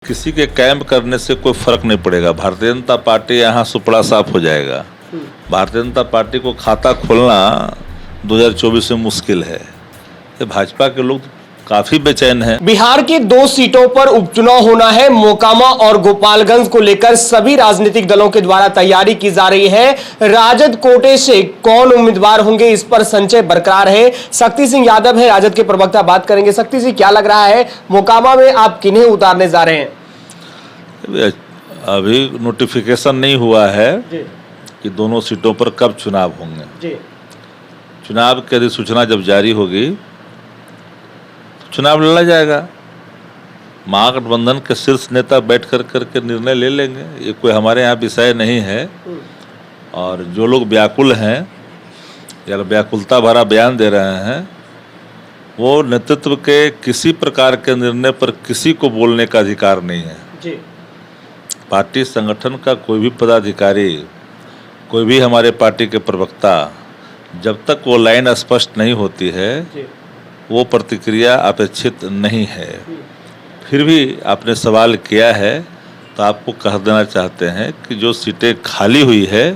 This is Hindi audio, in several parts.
किसी के कैंप करने से कोई फर्क नहीं पड़ेगा। भारतीय जनता पार्टी यहाँ सुपड़ा साफ हो जाएगा। भारतीय जनता पार्टी को खाता खोलना 2024 में मुश्किल है। ये भाजपा के लोग काफी बेचैन हैं। बिहार की 2 सीटों पर उपचुनाव होना है। मोकामा और गोपालगंज को लेकर सभी राजनीतिक दलों के द्वारा तैयारी की जा रही है। राजद कोटे से कौन उम्मीदवार होंगे, इस पर संशय बरकरार है। शक्ति सिंह यादव है राजद के प्रवक्ता, बात करेंगे। शक्ति सिंह, क्या लग रहा है मोकामा में आप किन्हें उतारने जा रहे हैं? अभी नोटिफिकेशन नहीं हुआ है कि दोनों सीटों पर कब चुनाव होंगे। चुनाव की अधिसूचना जब जारी होगी चुनाव लड़ा जाएगा। महागठबंधन के शीर्ष नेता बैठ करके निर्णय ले लेंगे। ये कोई हमारे यहाँ विषय नहीं है। और जो लोग व्याकुल हैं या व्याकुलता भरा बयान दे रहे हैं, वो नेतृत्व के किसी प्रकार के निर्णय पर किसी को बोलने का अधिकार नहीं है। पार्टी संगठन का कोई भी पदाधिकारी, कोई भी हमारे पार्टी के प्रवक्ता, जब तक वो लाइन स्पष्ट नहीं होती है वो प्रतिक्रिया अपेक्षित नहीं है। फिर भी आपने सवाल किया है तो आपको कह देना चाहते हैं कि जो सीटें खाली हुई है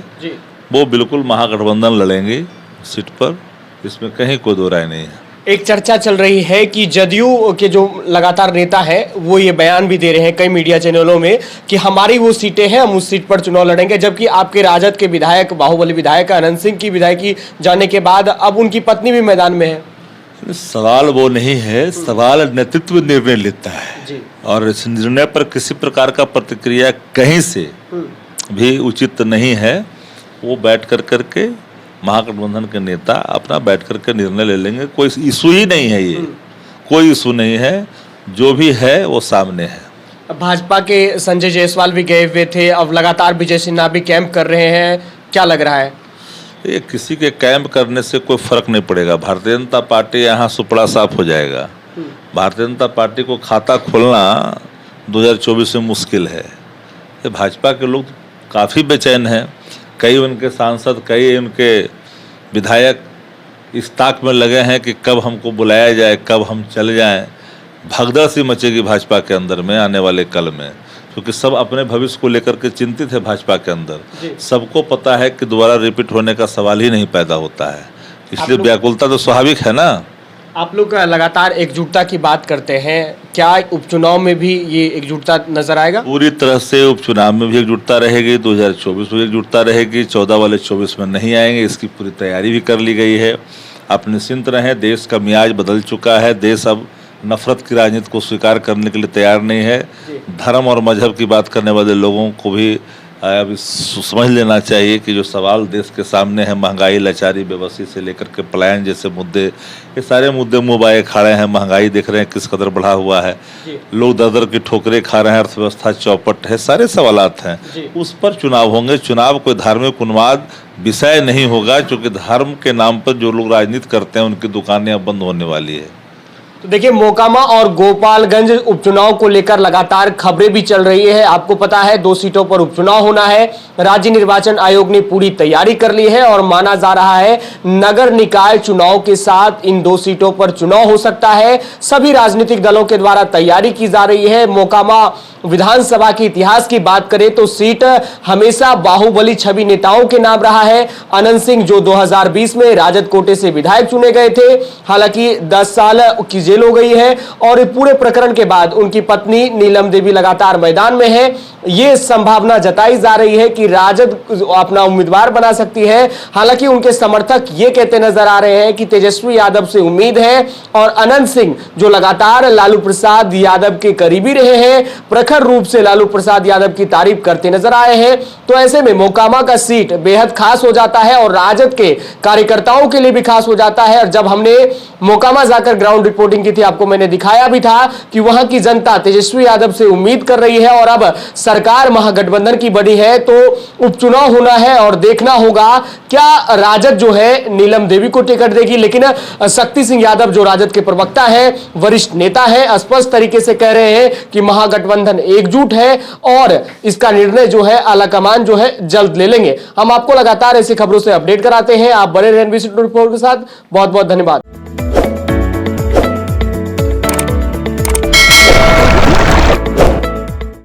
वो बिल्कुल महागठबंधन लड़ेंगे सीट पर, इसमें कहीं कोई दो राय नहीं है। एक चर्चा चल रही है कि जदयू के जो लगातार नेता हैं वो ये बयान भी दे रहे हैं कई मीडिया चैनलों में कि हमारी वो सीटें हैं, हम उस सीट पर चुनाव लड़ेंगे। जबकि आपके राजद के विधायक, बाहुबली विधायक अनंत सिंह की विधायकी जाने के बाद अब उनकी पत्नी भी मैदान में है। सवाल वो नहीं है, सवाल नेतृत्व निर्णय लेता है और इस निर्णय पर किसी प्रकार का प्रतिक्रिया कहीं से भी उचित नहीं है। वो बैठ करके महागठबंधन के नेता अपना बैठ करके निर्णय ले लेंगे। कोई इशू ही नहीं है, ये कोई इशू नहीं है। जो भी है वो सामने है। भाजपा के संजय जायसवाल भी गए हुए थे, अब लगातार विजय सिन्हा भी कैंप कर रहे हैं, क्या लग रहा है? ये किसी के कैंप करने से कोई फर्क नहीं पड़ेगा। भारतीय जनता पार्टी यहाँ सुपड़ा साफ हो जाएगा। भारतीय जनता पार्टी को खाता खोलना 2024 में मुश्किल है। ये भाजपा के लोग काफ़ी बेचैन हैं। कई उनके सांसद, कई उनके विधायक इस ताक में लगे हैं कि कब हमको बुलाया जाए, कब हम चले जाएं। भगदड़ सी मचेगी भाजपा के अंदर में आने वाले कल में, क्योंकि सब अपने भविष्य को लेकर के चिंतित है। भाजपा के अंदर सबको पता है कि दोबारा रिपीट होने का सवाल ही नहीं पैदा होता है, इसलिए व्याकुलता तो स्वाभाविक है ना। आप लोग लगातार एकजुटता की बात करते हैं, क्या उपचुनाव में भी ये एकजुटता नजर आएगा? पूरी तरह से उपचुनाव में भी एकजुटता रहेगी, 2024 में एकजुटता रहेगी। 14 वाले 24 में नहीं आएंगे, इसकी पूरी तैयारी भी कर ली गई है। आप निश्चिंत रहें, देश का मियाज बदल चुका है। देश अब नफरत की राजनीति को स्वीकार करने के लिए तैयार नहीं है। धर्म और मजहब की बात करने वाले लोगों को भी अब समझ लेना चाहिए कि जो सवाल देश के सामने है, महंगाई, लाचारी, बेबसी से लेकर के पलायन जैसे मुद्दे, ये सारे मुद्दे मुँह बाए खड़े हैं। महंगाई देख रहे हैं किस कदर बढ़ा हुआ है, लोग दर दर की ठोकरें खा रहे हैं, अर्थव्यवस्था चौपट है, सारे सवालात हैं। उस पर चुनाव होंगे। चुनाव कोई धार्मिक उन्माद विषय नहीं होगा, क्योंकि धर्म के नाम पर जो लोग राजनीति करते हैं उनकी दुकानें अब बंद होने वाली है। तो देखिए, मोकामा और गोपालगंज उपचुनाव को लेकर लगातार खबरें भी चल रही है। आपको पता है 2 सीटों पर उपचुनाव होना है। राज्य निर्वाचन आयोग ने पूरी तैयारी कर ली है और माना जा रहा है नगर निकाय चुनाव के साथ इन 2 सीटों पर चुनाव हो सकता है। सभी राजनीतिक दलों के द्वारा तैयारी की जा रही है। मोकामा विधानसभा के इतिहास की बात करें तो सीट हमेशा बाहुबली छवि नेताओं के नाम रहा है। अनंत सिंह जो 2020 में राजद कोटे से विधायक चुने गए थे, हालांकि 10 साल की जेल हो गई है और पूरे प्रकरण के बाद उनकी पत्नी नीलम देवी लगातार मैदान में है। यह संभावना जताई जा रही है कि राजद अपना उम्मीदवार बना सकती है। हालांकि उनके समर्थक ये कहते नजर आ रहे हैं कि तेजस्वी यादव से उम्मीद है और अनंत सिंह जो लगातार लालू प्रसाद यादव के करीबी रहे हैं, प्रखर रूप से लालू प्रसाद यादव की तारीफ करते नजर आए हैं। तो ऐसे में मोकामा का सीट बेहद खास हो जाता है और राजद के कार्यकर्ताओं के लिए भी खास हो जाता है। और जब हमने मोकामा जाकर ग्राउंड रिपोर्टिंग की थी, आपको मैंने दिखाया भी था कि वहां की जनता तेजस्वी यादव से उम्मीद कर रही है और अब सरकार महागठबंधन की बड़ी है। तो उपचुनाव होना है और देखना होगा क्या राजद जो है नीलम देवी को टिकट देगी। लेकिन शक्ति सिंह यादव जो राजद के प्रवक्ता है, वरिष्ठ नेता है, स्पष्ट तरीके से कह रहे हैं कि महागठबंधन एकजुट है और इसका निर्णय जो है आलाकमान जो है जल्द ले लेंगे। हम आपको लगातार ऐसी खबरों से अपडेट कराते हैं। आप बने रहें NBC24 के साथ। बहुत बहुत धन्यवाद।